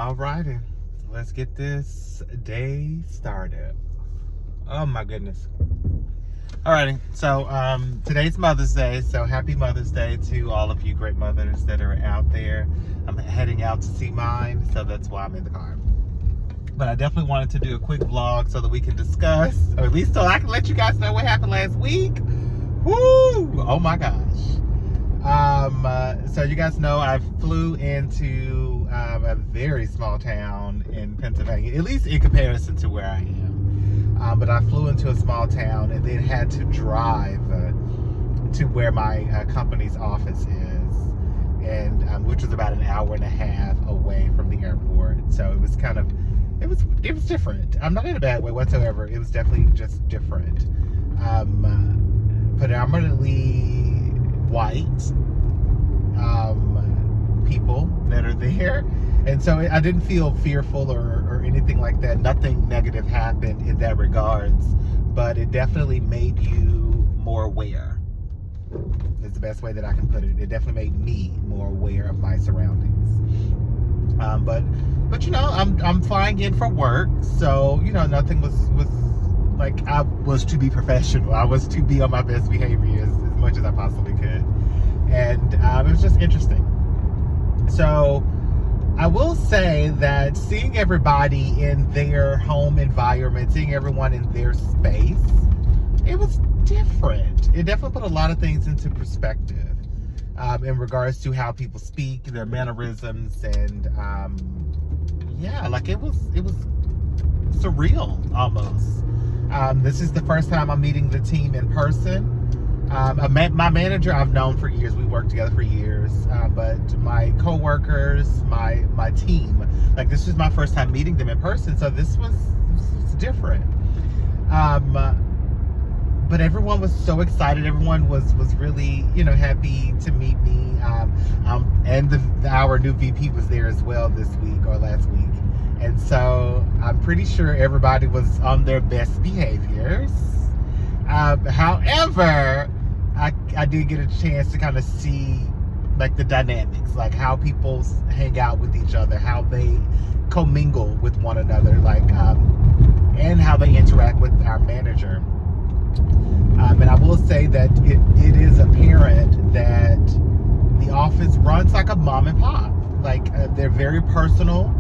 Alrighty, let's get this day started. Oh my goodness. Alrighty, so today's Mother's Day, so happy Mother's Day to all of you great mothers that are out there. I'm heading out to see mine, so that's why I'm in the car. But I definitely wanted to do a quick vlog so that we can discuss, or at least so I can let you guys know what happened last week. Woo! Oh my gosh. So you guys know I flew into a very small town in Pennsylvania, at least in comparison to where I am. But I flew into a small town and then had to drive to where my company's office is, and which was about an hour and a half away from the airport. So it was kind of, it was different. I'm not in a bad way whatsoever. It was definitely just different. Predominantly white people that are there, and so I didn't feel fearful or anything like that. Nothing negative happened in that regards, but it definitely made you more aware, is the best way that I can put it. It definitely made me more aware of my surroundings. But you know, I'm flying in for work, so you know, nothing was like, I was to be professional. I was to be on my best behavior as much as I possibly could. And it was just interesting. So I will say that seeing everybody in their home environment, seeing everyone in their space, it was different. It definitely put a lot of things into perspective in regards to how people speak, their mannerisms, and yeah, like it was surreal almost. This is the first time I'm meeting the team in person. My manager I've known for years. We worked together for years. But my coworkers, my team, like this was my first time meeting them in person. So this was different. But everyone was so excited. Everyone was really, you know, happy to meet me. And our new VP was there as well this week or last week. And so I'm pretty sure everybody was on their best behaviors. However, I did get a chance to kind of see like the dynamics, like how people hang out with each other, how they commingle with one another, like, and how they interact with our manager. And I will say that it is apparent that the office runs like a mom and pop. Like they're very personal.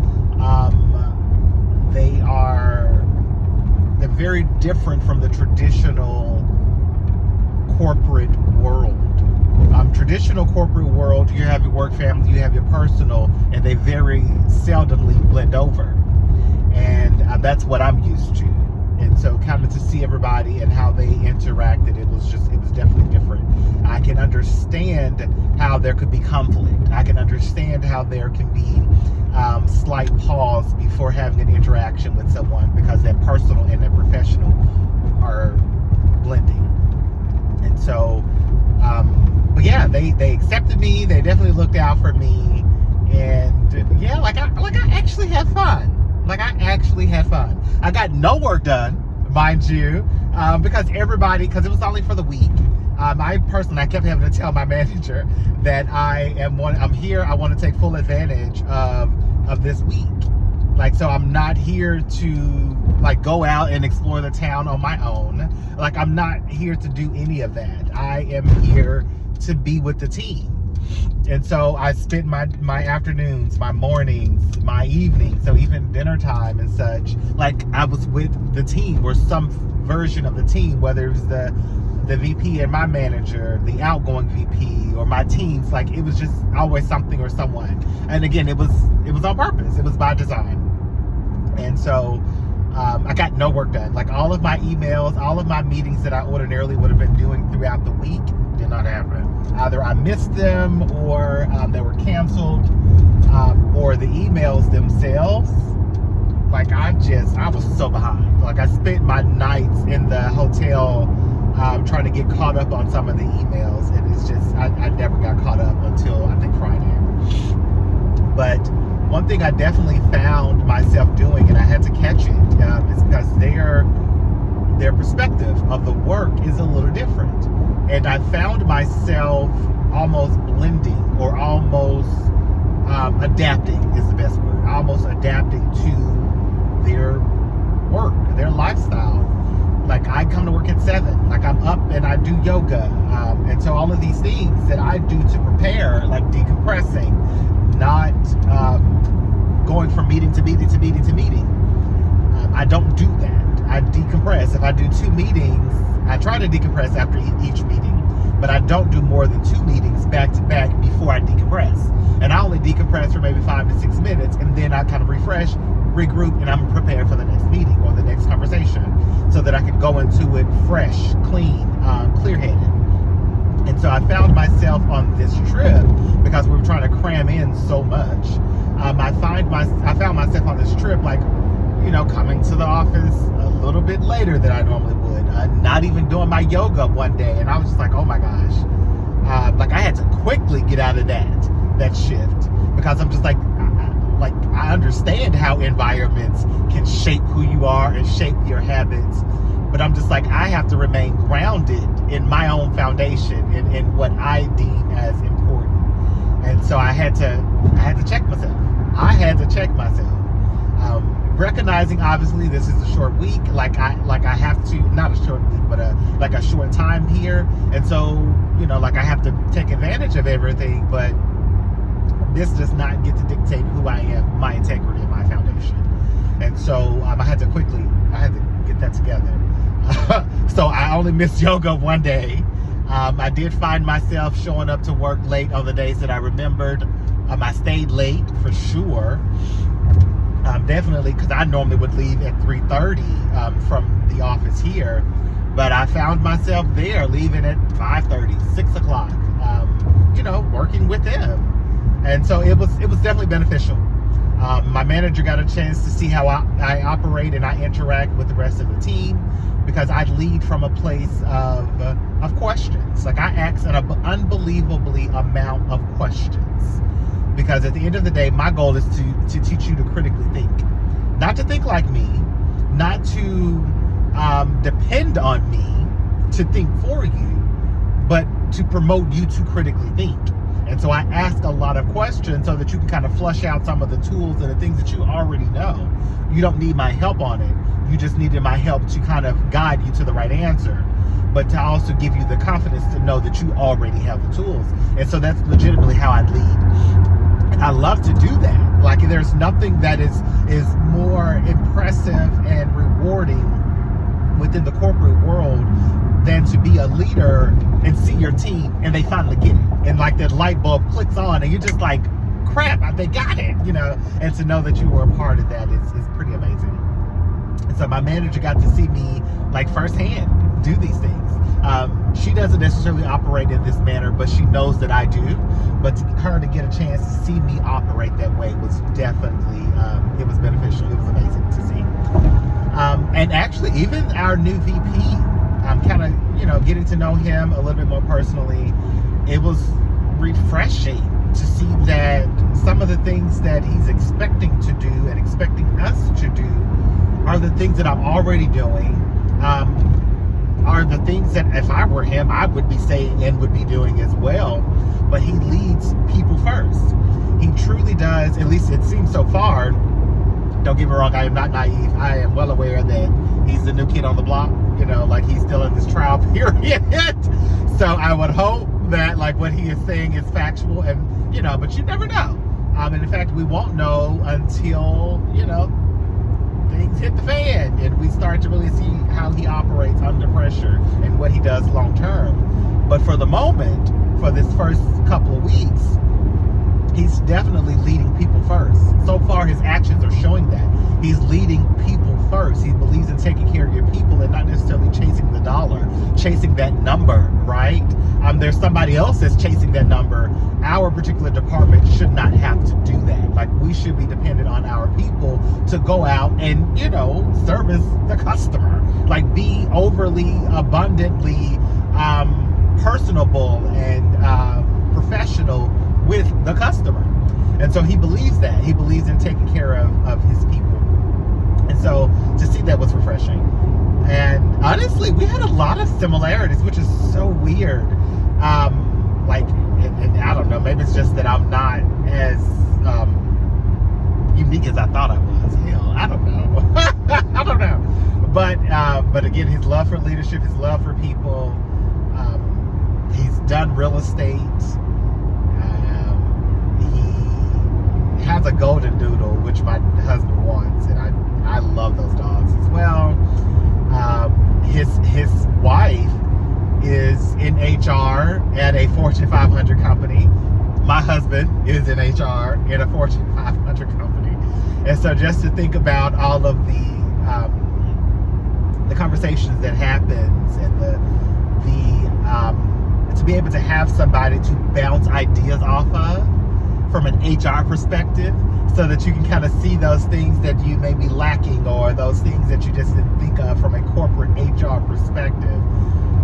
They're very different from the traditional corporate world. Traditional corporate world, you have your work family, you have your personal, and they very seldomly blend over. And that's what I'm used to. And so kind of to see everybody and how they interacted, it was definitely different. I can understand how there could be conflict. I can understand how there can be slight pause before having an interaction with someone, because that personal and that professional are blending. And so, but yeah, they accepted me. They definitely looked out for me. And yeah, like I actually had fun. I got no work done, mind you, because it was only for the week. I kept having to tell my manager that I'm here. I want to take full advantage of this week. Like, so I'm not here to like go out and explore the town on my own. Like, I'm not here to do any of that. I am here to be with the team. And so I spent my afternoons, my mornings, my evenings, so even dinner time and such, like I was with the team or some version of the team, whether it was the VP and my manager, the outgoing VP, or my teams. Like, it was just always something or someone. And again, it was on purpose. It was by design. And so I got no work done. Like, all of my emails, all of my meetings that I ordinarily would have been doing throughout the week did not happen. Either I missed them, or they were canceled, or the emails themselves. Like, I was so behind. Like, I spent my nights in the hotel trying to get caught up on some of the emails, and it's just, I never got caught up until I think Friday. But one thing I definitely found myself doing, and I had to catch it, is because their perspective of the work is a little different. And I found myself almost blending, or almost adapting is the best word. Almost 7. Like I'm up and I do yoga. And so all of these things that I do to prepare, like decompressing, not going from meeting to meeting to meeting to meeting. I don't do that. I decompress. If I do 2 meetings, I try to decompress after each meeting, but I don't do more than 2 meetings back to back before I decompress. And I only decompress for maybe 5 to 6 minutes, and then I kind of refresh, regroup, and I'm prepared for the next meeting or the next conversation so that I can go into it fresh, clean, clear-headed. And so I found myself on this trip because we were trying to cram in so much. I found myself on this trip, like, coming to the office a little bit later than I normally would. Not even doing my yoga one day, and I was just like, oh my gosh. Like I had to quickly get out of that shift because I'm just like I understand how environments can shape who you are and shape your habits, but I'm just like, I have to remain grounded in my own foundation in what I deem as important. And so I had to check myself. Recognizing obviously this is a short week, like I have to, not a short week, but like a short time here, and so like I have to take advantage of everything, but this does not get to dictate who I am, my integrity, and my foundation. And so I had to get that together. So I only missed yoga one day. I did find myself showing up to work late on the days that I remembered. I stayed late for sure. Definitely, because I normally would leave at 3:30 from the office here, but I found myself there leaving at 5:30, 6 o'clock, working with them. And so it was definitely beneficial. My manager got a chance to see how I operate and I interact with the rest of the team, because I lead from a place of questions. Like I ask an unbelievably amount of questions. Because at the end of the day, my goal is to teach you to critically think. Not to think like me, not to depend on me to think for you, but to promote you to critically think. And so I ask a lot of questions so that you can kind of flush out some of the tools and the things that you already know. You don't need my help on it. You just needed my help to kind of guide you to the right answer, but to also give you the confidence to know that you already have the tools. And so that's legitimately how I lead. And I love to do that. Like there's nothing that is more impressive and rewarding within the corporate world than to be a leader and see your team and they finally get it. And like that light bulb clicks on and you're just like, crap, they got it, and to know that you were a part of that is pretty amazing. And so my manager got to see me like firsthand do these things. She doesn't necessarily operate in this manner, but she knows that I do. But to her to get a chance to see me operate that way was definitely, it was beneficial. It was amazing to see. And actually, even our new VP, I'm kind of, getting to know him a little bit more personally. It was refreshing to see that some of the things that he's expecting to do and expecting us to do are the things that I'm already doing. Are the things that if I were him, I would be saying and would be doing as well. But he leads people first. He truly does, at least it seems so far. Don't get me wrong, I am not naive. I am well aware that he's the new kid on the block, like he's still in this trial period. So I would hope that like what he is saying is factual and, but you never know. And in fact, we won't know until, things hit the fan and we start to really see how he operates under pressure and what he does long term. But for the moment, for this first couple of weeks, he's definitely leading people first. So far, his actions are showing that. He's leading people first. He believes in taking care of your people and not necessarily chasing the dollar, chasing that number, right? There's somebody else that's chasing that number. Our particular department should not have to do that. Like, we should be dependent on our people to go out and, service the customer. Like, be overly, abundantly personable and professional with the customer. And so he believes that. He believes in taking care of his people. And so to see that was refreshing. And honestly, we had a lot of similarities, which is so weird. And I don't know, maybe it's just that I'm not as unique as I thought I was. Hell, I don't know. I don't know. But again, his love for leadership, his love for people. He's done real estate. He has a golden doodle, which my husband wants, and I love those dogs as well. His wife is in HR at a Fortune 500 company. My husband is in HR in a Fortune 500 company. And so just to think about all of the conversations that happens, and to be able to have somebody to bounce ideas off of from an HR perspective, so that you can kind of see those things that you may be lacking, or those things that you just didn't think of from a corporate HR perspective.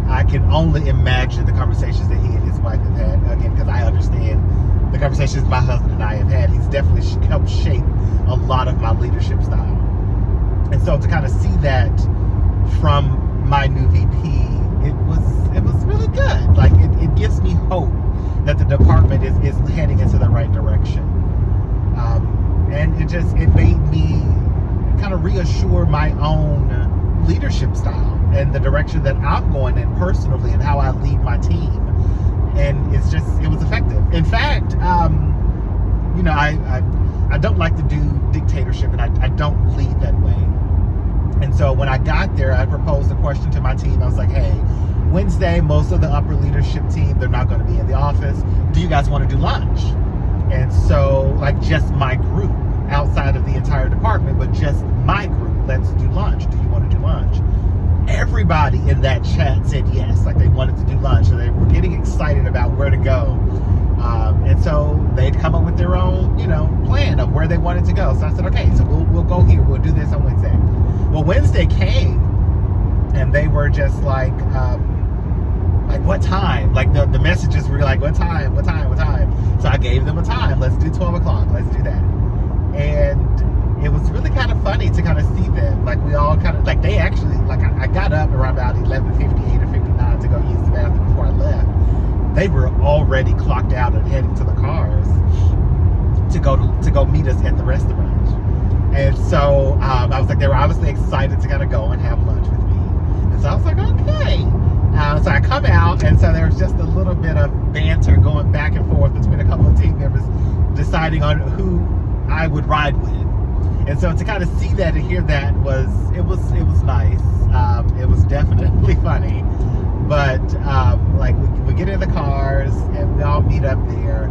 I can only imagine the conversations that he and his wife have had, again, because I understand the conversations my husband and I have had. He's definitely helped shape a lot of my leadership style. And so to kind of see that from my new VP, it was really good. Like, it gives me hope that the department is heading into the right direction. And it made me kind of reassure my own leadership style and the direction that I'm going in personally, and how I lead my team. And it was effective. In fact, I don't like to do dictatorship, and I don't lead that way. And so when I got there, I proposed a question to my team. I was like, hey, Wednesday, most of the upper leadership team, they're not going to be in the office. Do you guys want to do lunch? And so, like, just my group, outside of the entire department, but just my group, let's do lunch. Do you want to do lunch? Everybody in that chat said yes, like they wanted to do lunch, so they were getting excited about where to go. And so they'd come up with their own, plan of where they wanted to go. So I said, okay, so we'll go here. We'll do this on Wednesday. Well, Wednesday came, and they were just like what time? Like the messages were like, what time? So I gave them a time. Let's do 12 o'clock. Let's do that. And it was really kind of funny to kind of see them. Like, we all kind of, like, they actually, like, I got up around about 11:58 or 59 to go use the bathroom before I left. They were already clocked out and heading to the cars to go meet us at the restaurant. And so I was like, they were obviously excited to kind of go and have lunch with me. And so I was like, okay. So I come out, and so there was just a little bit of banter going back and forth between a couple of team members deciding on who I would ride with. And so to kind of see that and hear that was nice. It was definitely funny. But like we get in the cars and we all meet up there.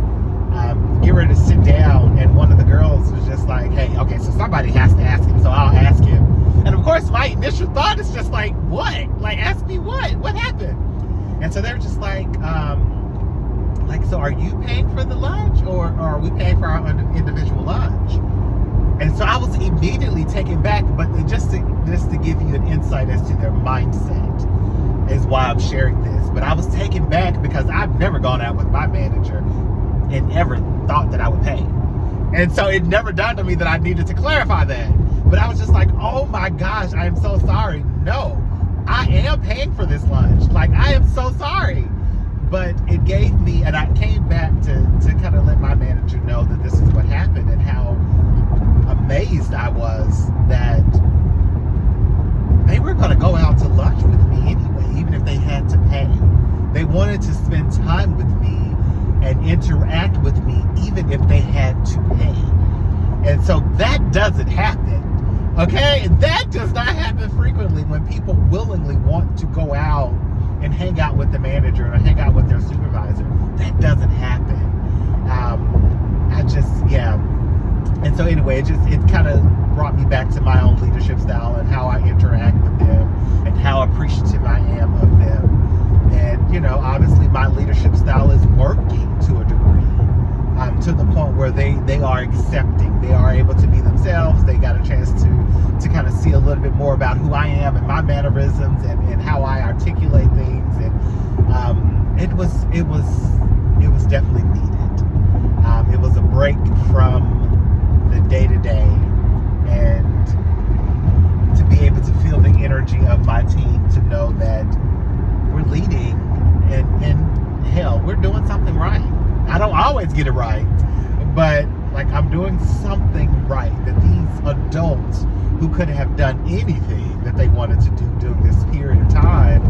We get ready to sit down, and one of the girls was just like, hey, okay, so somebody has to ask him, so I'll ask him. And of course my initial thought is just like, what? Like, ask me what? What happened? And so they were just like, so are you paying for the lunch, or are we paying for our individual lunch? And so I was immediately taken back, but just to give you an insight as to their mindset is why I'm sharing this. But I was taken back because I've never gone out with my manager and ever thought that I would pay. And so it never dawned on me that I needed to clarify that. But I was just like, oh my gosh, I am so sorry. No, I am paying for this lunch. Like, I am so sorry. But it gave me, and I came back to kind of let my manager know that this is what happened, and how amazed I was that they were going to go out to lunch with me anyway, even if they had to pay. They wanted to spend time with me and interact with me, even if they had to pay. And so that doesn't happen. Okay? And that does not happen frequently, when people willingly want to go out and hang out with the manager or hang out with their supervisor. That doesn't happen. And so anyway, it kind of brought me back to my own leadership style and how I interact with them and how appreciative I am of them. And, obviously my leadership style is working to a degree, to the point where they are accepting. They are able to be themselves. They got a chance to kind of see a little bit more about who I am and my mannerisms and how I articulate things. And it was definitely needed. It was a break from the day-to-day, and to be able to feel the energy of my team, to know that we're leading, and hell, we're doing something right. I don't always get it right, but like, I'm doing something right, that these adults who could have done anything, that they wanted to do during this period of time,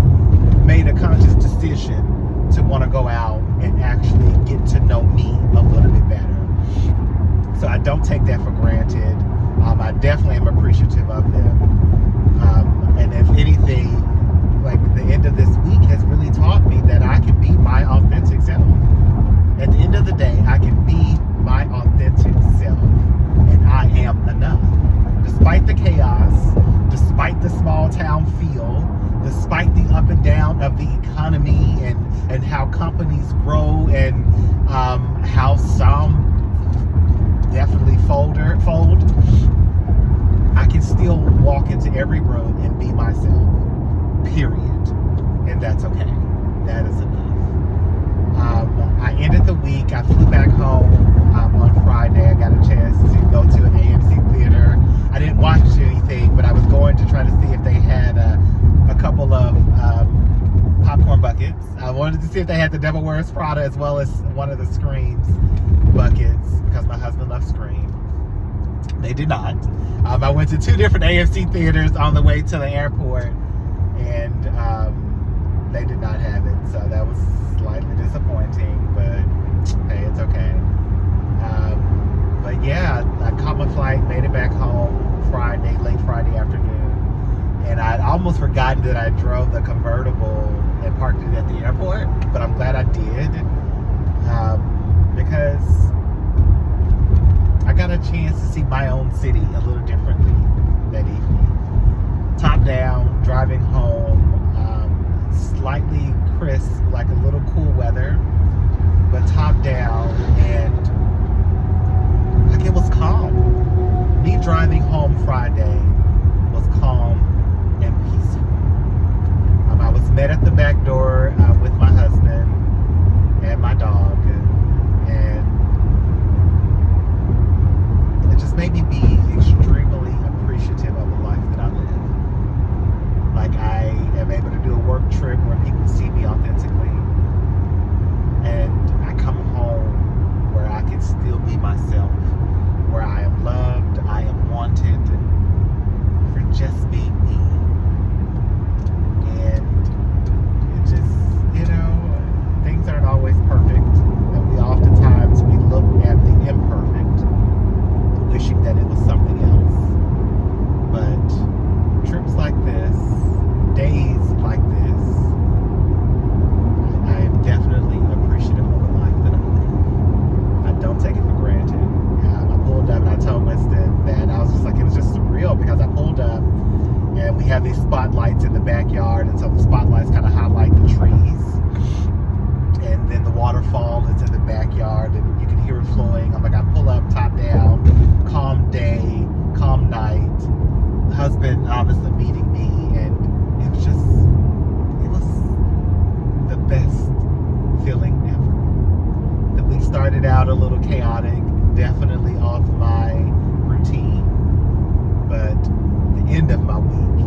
made a conscious decision to want to go out and actually get to know me a little bit better. So I don't take that for granted. I definitely am appreciative of them. And if anything, like the end of this week has really taught me that I can be my authentic self. At the end of the day, I can be my authentic self, and I am enough. Despite the chaos, despite the small town feel, despite the up and down of the economy and how companies grow and how some definitely fold, I can still walk into every room and be myself, period. And that's okay. That is enough. I ended the week. I flew back home on Friday. I got a chance to go to an AMC theater. I didn't watch anything, but I was going to try to see if they had a couple of popcorn buckets. I wanted to see if they had the Devil Wears Prada as well as one of the Screams buckets because my husband loves Scream. They did not. I went to 2 different AMC theaters on the way to the airport, and they did not have it, so that was slightly disappointing, but hey, it's okay. But yeah, I caught my flight, made it back home late Friday afternoon, and I'd almost forgotten that I drove the convertible and parked it at the airport, but I'm glad I did, because I got a chance to see my own city a little differently that evening. Top down, driving home, slightly crisp, like a little cool weather, but top down, and like it was calm. Me driving home Friday was calm and peaceful. I was met at the back door with my husband and my dog, and it just made me be extremely appreciative of the life that I live. Like, I am able to do a work trip where people see me authentically, and I come home where I can still be myself, where I am loved, I am wanted for just being me. And it just, things aren't always perfect, and oftentimes we look at the imperfect, wishing that it was something else. But trips like this, days like this, I am definitely appreciative of the life that I live. I don't take it for granted. I pulled up and I told Winston that I was just like, it was just surreal because I pulled up and we have these spotlights in the backyard, and so the spotlights kind of highlight the trees, and then the waterfall is in the backyard and you can hear it flowing. I'm like, I pull up, top down, calm day, calm night, husband obviously meeting me, and it was the best feeling ever. The week started out a little chaotic, definitely off my routine, but the end of my week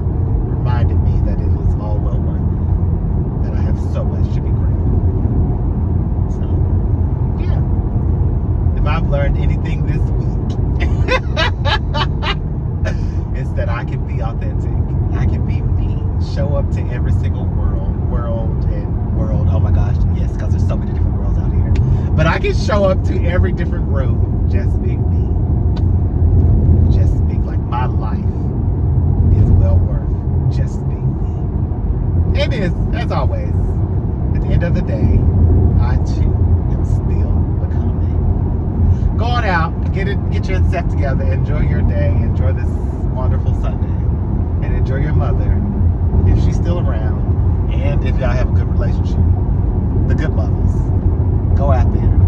reminded me that it was all well worth it, that I have so much to be grateful for. So, yeah. If I've learned anything this week, it's that I can be authentic. I can be me. Show up to every single world. Oh my gosh, yes, because there's so many different worlds out here. But I can show up to every different room just being me. Just being like, my life is well worth just being me. It is, as always. At the end of the day, I too am still becoming. Go on out, get yourself together, enjoy your day, enjoy this wonderful Sunday, and enjoy your mother if she's still around, and if y'all have a good relationship. The good mothers. Go out there.